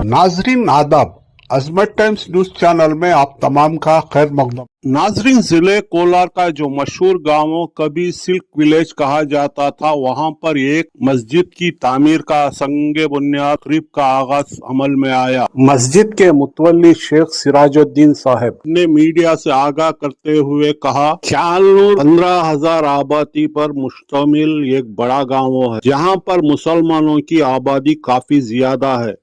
नाजरीन आदाब, अजमत times news channel में आप तमाम का खैर मकदम। नाजरीन, जिले कोलार का जो मशहूर गांव कभी सिल्क विलेज कहा जाता था, वहां पर एक मस्जिद की तामीर का संगे बुनियाद तकरीब का आगाज अमल में आया। मस्जिद के मुतवल्ली शेख सिराजुद्दीन साहब ने मीडिया से आगाह करते हुए कहा, 15,000 आबादी पर मुश्तमिल एक बड़ा गाँव है, जहाँ पर मुसलमानों की आबादी काफी ज्यादा है।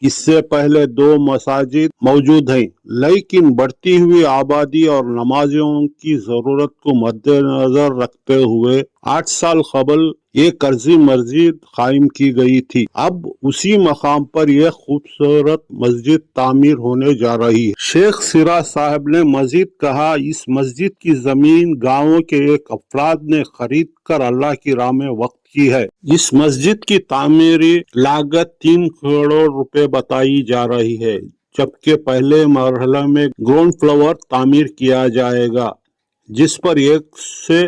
इससे पहले 2 मसाजिद मौजूद हैं, लेकिन बढ़ती हुई आबादी और नमाजियों की जरूरत को मद्देनजर रखते हुए 8 साल कबल एक अर्जी मस्जिद कायम की गई थी। अब उसी मकाम पर यह खूबसूरत मस्जिद तामीर होने जा रही है। शेख सिराज साहब ने मजीद कहा, इस मस्जिद की जमीन गाँव के एक अफराद ने खरीद कर अल्लाह की राह में वक्त की है। इस मस्जिद की तामीरी लागत 3 करोड़ रुपए बताई जा रही है, जबकि पहले मरहले में ग्राउंड फ्लोर तामीर किया जाएगा, जिस पर 1 से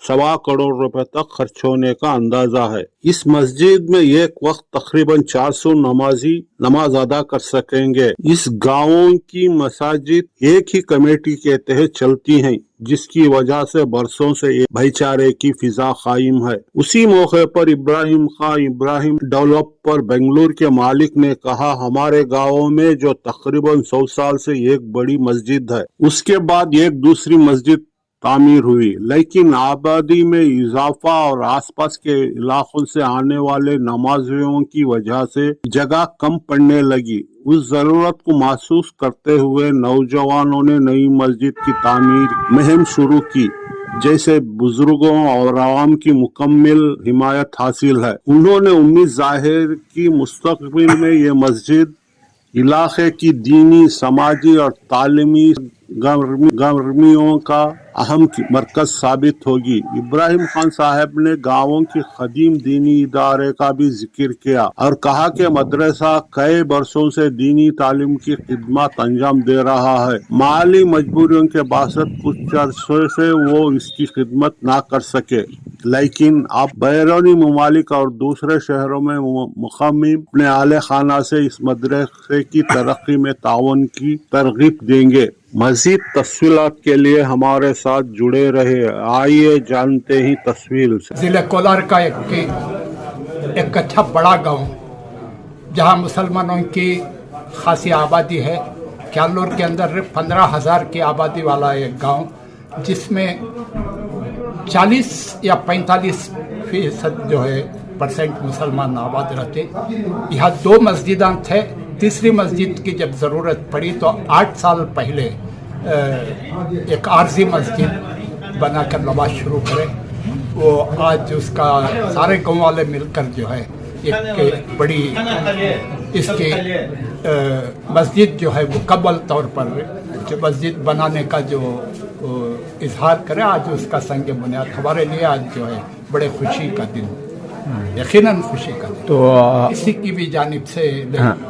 1.25 करोड़ रुपए तक खर्च होने का अंदाजा है। इस मस्जिद में एक वक्त तकरीबन 400 नमाजी नमाज अदा कर सकेंगे। इस गाँव की मसाजिद एक ही कमेटी के तहत चलती हैं, जिसकी वजह से बरसों से एक भाईचारे की फिजा कायम है। उसी मौके पर इब्राहिम डेवलपर बेंगलुरु के मालिक ने कहा, हमारे गाँव में जो तकरीबन 100 साल से एक बड़ी मस्जिद है, उसके बाद एक दूसरी मस्जिद तामीर हुई, लेकिन आबादी में इजाफा और आसपास के इलाकों से आने वाले नमाजियों की वजह से जगह कम पड़ने लगी। उस जरूरत को महसूस करते हुए नौजवानों ने नई मस्जिद की तामीर मुहिम शुरू की, जैसे बुजुर्गों और आवाम की मुकम्मल हिमायत हासिल है। उन्होंने उम्मीद जाहिर की मुस्तकबिल में ये मस्जिद इलाके की दीनी, समाजी और तालीमी गर्मियों का अहम मरकज साबित होगी। इब्राहिम खान साहब ने गाँवों की कदीम दीनी इदारे का भी जिक्र किया और कहा कि मदरसा कई बरसों से दीनी तालीम की खिदमत अंजाम दे रहा है। माली मजबूरियों के बावजूद कुछ अरसे से वो इसकी खिदमत ना कर सके, लेकिन अब बैरूनी ममालिक और दूसरे शहरों में मुकामी अपने आले खाना से इस मदरसे की तरक्की में ताउन की तरगीब देंगे। मजीद तस्वीरात के लिए हमारे साथ जुड़े रहे। आइए जानते ही तस्वीर से। जिले कोलार का एक अच्छा बड़ा गांव, जहां मुसलमानों की खासी आबादी है। क्यालूर के अंदर 15,000 की आबादी वाला एक गांव, जिसमें 40 या 45% जो है परसेंट मुसलमान आबाद रहते। यहाँ 2 मस्जिदां थे। तीसरी मस्जिद की जब ज़रूरत पड़ी तो 8 साल पहले एक आरजी मस्जिद बनाकर नमाज शुरू करे। वो आज उसका सारे गाँव वाले मिलकर जो है एक बड़ी इसकी मस्जिद जो है मुकम्मल तौर पर जो मस्जिद बनाने का जो इजहार करे, आज उसका संग बुनियाद हमारे लिए आज जो है बड़े खुशी का दिन, यकीनन खुशी का दिन। तो इसी की भी जानिब से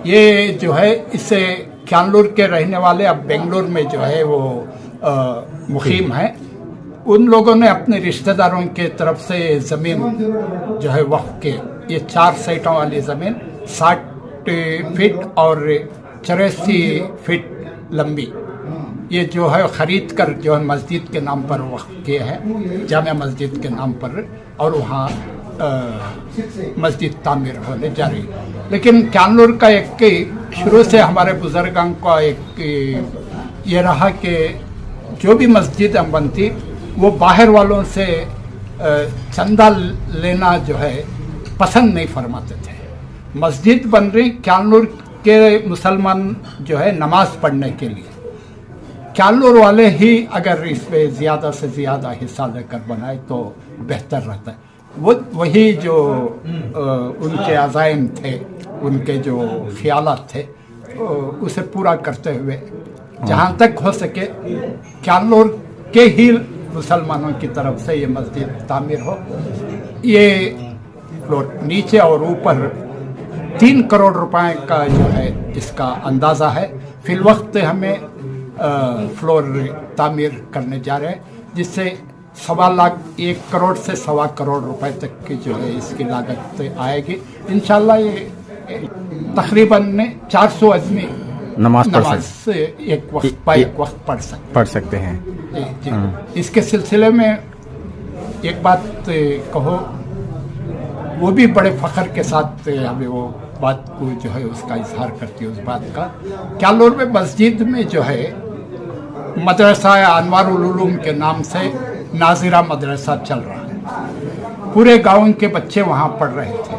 ये जो है, इससे क्यालूर के रहने वाले अब बेंगलुरु में जो है वो मुकीम है। उन लोगों ने अपने रिश्तेदारों के तरफ से ज़मीन जो है वक्फ के, ये 4 साइटों वाली ज़मीन 60 फीट और 84 फीट लंबी, ये जो है ख़रीद कर जो है मस्जिद के नाम पर वक्फ किए हैं, जामिया मस्जिद के नाम पर, और वहाँ मस्जिद तामीर होने जा रही। लेकिन क्यालूर का एक शुरू से हमारे बुजुर्गों का एक ये रहा कि जो भी मस्जिद बनती वो बाहर वालों से चंदा लेना जो है पसंद नहीं फरमाते थे। मस्जिद बन रही क्यालूर के मुसलमान जो है नमाज पढ़ने के लिए, क्यालूर वाले ही अगर इसमें ज़्यादा से ज़्यादा हिस्सा लेकर बनाए तो बेहतर रहता है। वो वही जो उनके अज़ाइम थे, उनके जो ख्यालात थे, उसे पूरा करते हुए जहाँ तक हो सके क्यालूर के ही मुसलमानों की तरफ से ये मस्जिद तामीर हो। ये फ्लोर नीचे और ऊपर 3 करोड़ रुपए का जो है इसका अंदाज़ा है। फिल वक्त हमें फ्लोर तामीर करने जा रहे हैं, जिससे 1.25 लाख 1 करोड़ से 1.25 करोड़ रुपए तक की जो है इसकी लागत आएगी। इंशाल्लाह ये तकरीबन 400 आदमी नमाज पढ़ एक वक्त पढ़ सकते हैं। जी जी। इसके सिलसिले में एक बात कहो, वो भी बड़े फख्र के साथ हमें वो बात को जो है उसका इजहार करती है, उस बात का। क्यालोर में मस्जिद में जो है मदरसा अनवारुल उलूम के नाम से नाजिरा मदरसा चल रहा है। पूरे गांव के बच्चे वहाँ पढ़ रहे थे।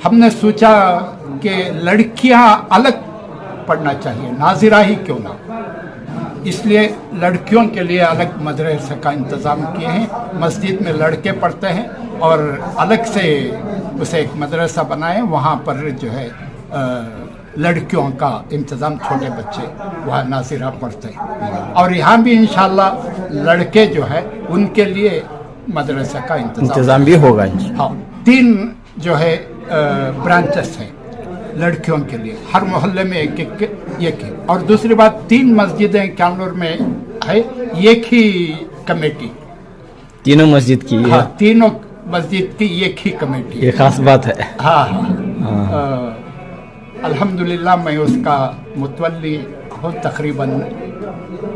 हमने सोचा कि लड़कियाँ अलग पढ़ना चाहिए, नाजिरा ही क्यों ना, इसलिए लड़कियों के लिए अलग मदरसे का इंतज़ाम किए हैं। मस्जिद में लड़के पढ़ते हैं और अलग से उसे एक मदरसा बनाए, वहाँ पर जो है लड़कियों का इंतज़ाम, छोटे बच्चे वहाँ नाजिरा पढ़ते हैं। और यहाँ भी इंशाल्लाह लड़के जो है उनके लिए मदरसा का इंतज़ाम भी होगा। हाँ, 3 जो है ब्रांचेस हैं लड़कियों के लिए, हर मोहल्ले में एक ही। और दूसरी बात, 3 मस्जिदें क्यालोर में है, एक ही कमेटी, तीनों मस्जिद की। हाँ, तीनों मस्जिद की एक ही कमेटी, ये खास बात है। हाँ हाँ। अल्हम्दुलिल्लाह मैं उसका मुतवल्ली हूँ तकरीबन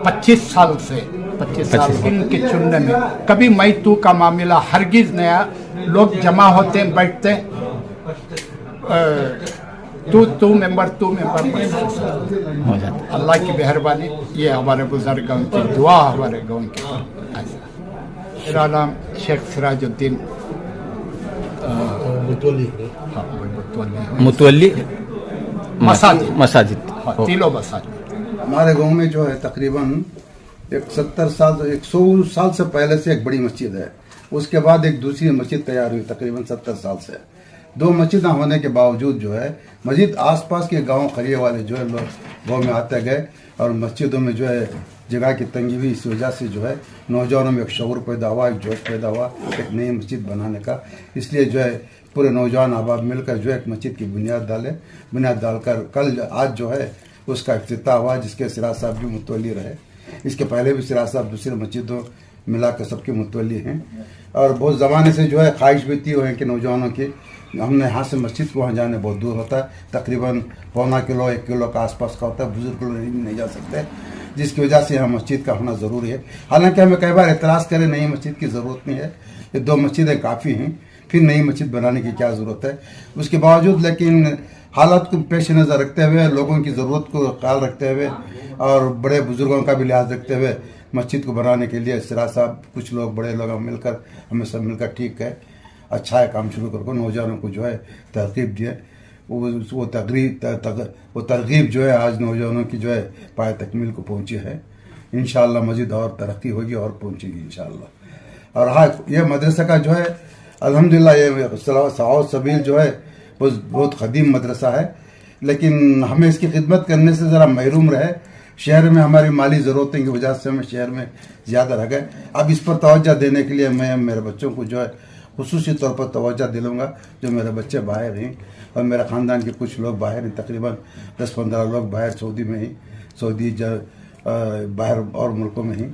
25 साल से। 25 साल इनके चुनने में कभी मैं तू का मामला हरगिज नया। लोग जमा होते हैं, बैठते हैं, तू मेंबर हो जाता। अल्लाह की मेहरबानी, ये हमारे बुजुर्गों की दुआ हमारे गाँव की। मेरा नाम शेख सिराजुद्दीन मुतवल्ली मसाजिद, हाँ, तीनों मसाजिद। हमारे गांव में जो है तकरीबन 100 साल से पहले से एक बड़ी मस्जिद है। उसके बाद एक दूसरी मस्जिद तैयार हुई तकरीबन 70 साल से। 2 मस्जिद होने के बावजूद जो है मस्जिद आसपास के गांव खलिए वाले जो है लोग गाँव में आते गए, और मस्जिदों में जो है जगह की तंगी हुई। इस वजह से जो है नौजवानों में एक शऊर पैदा हुआ, एक जोश पैदा हुआ एक नई मस्जिद बनाने का। इसलिए जो है पूरे नौजवान अहबाब मिलकर जो है एक मस्जिद की बुनियाद डालकर आज जो है उसका इफ्तिताह हुआ, जिसके सिराज साहब भी मुतवल्ली रहे। इसके पहले भी सिराज साहब दूसरी मस्जिदों मिलाकर सबके मुतवल्ली हैं। और बहुत ज़माने से जो है ख्वाहिश भी थी है कि नौजवानों की, हमने यहाँ से मस्जिद को वहाँ जाने बहुत दूर होता है, तकरीबन 1.25 किलो 1 किलो का आसपास का होता है, बुजुर्ग लोग नहीं जा सकते, जिसकी वजह से यहाँ मस्जिद का होना ज़रूरी है। हालांकि हमें कई बार एतराज़ करें नई मस्जिद की ज़रूरत नहीं है, ये 2 मस्जिदें काफ़ी हैं, फिर नई मस्जिद बनाने की क्या ज़रूरत है। उसके बावजूद लेकिन हालात को पेश नज़र रखते हुए, लोगों की ज़रूरत को ख्याल रखते हुए और बड़े बुजुर्गों का भी लिहाज रखते हुए मस्जिद को बनाने के लिए सिराज साहब, कुछ लोग बड़े लोग मिलकर, हमें सब मिलकर ठीक है, अच्छा है, काम शुरू करके नौजवानों को जो है तरकीब दिए। वो तरगीब जो है आज नौजवानों की जो है पाए तकमील को पहुँची है। इंशाअल्लाह मज़ीद और तरक्की होगी और पहुँचेगी इंशाअल्लाह। और हाँ, ये मदरसा का जो है अल्हम्दुलिल्लाह ये सवाब सबील जो है बहुत क़दीम मदरसा है, लेकिन हमें इसकी खिदमत करने से ज़रा महरूम रहे। शहर में हमारी माली ज़रूरतों की वजह से हमें शहर में ज़्यादा रह गए। अब इस पर तवज्जो देने के लिए मैं मेरे बच्चों को जो है खुसूसी तौर पर तवज्जो दिलाऊंगा। जो मेरे बच्चे बाहर हैं और मेरे ख़ानदान के कुछ लोग बाहर हैं, तकरीबन 10-15 लोग बाहर सऊदी में ही, बाहर और मुल्कों में ही,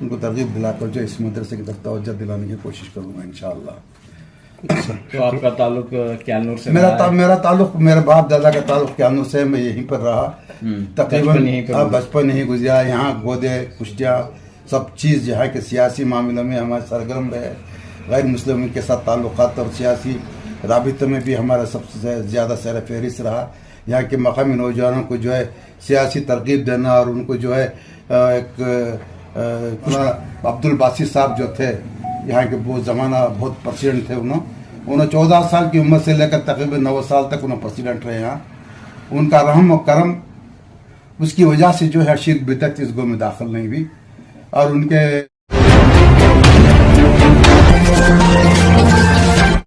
उनको तरगीब दिलाकर जो इस मदरसे की तरफ तवज्जो दिलाने की कोशिश करूँगा इंशाअल्लाह। तो आपका ताल्लुक क्यालोर से? मेरा ताल्लुक, मेरे बाप दादा का ताल्लुक क्यालोर से, मैं यहीं पर रहा तकरीबन, बचपन यहीं गुजरा। यहाँ गोदे कुश्तियाँ सब चीज़ जो है कि सियासी मामलों में हमारे सरगर्म रहे, गैर मुस्लिमों के साथ ताल्लुकात और सियासी राबिते में भी हमारा सबसे ज़्यादा सर फहरिस्त रहा। यहाँ के मकामी नौजवानों को जो है सियासी तरकीब देना, और उनको जो है एक अब्दुल बासित साहब जो थे यहाँ के वो ज़माना बहुत प्रेसिडेंट थे, उन्होंने 14 साल की उम्र से लेकर तकरीबन 9 साल तक उन्होंने प्रेसिडेंट रहे यहाँ। उनका रहम और करम, उसकी वजह से जो है शिर्क बिदअत इस गो में दाखिल नहीं हुई। और उनके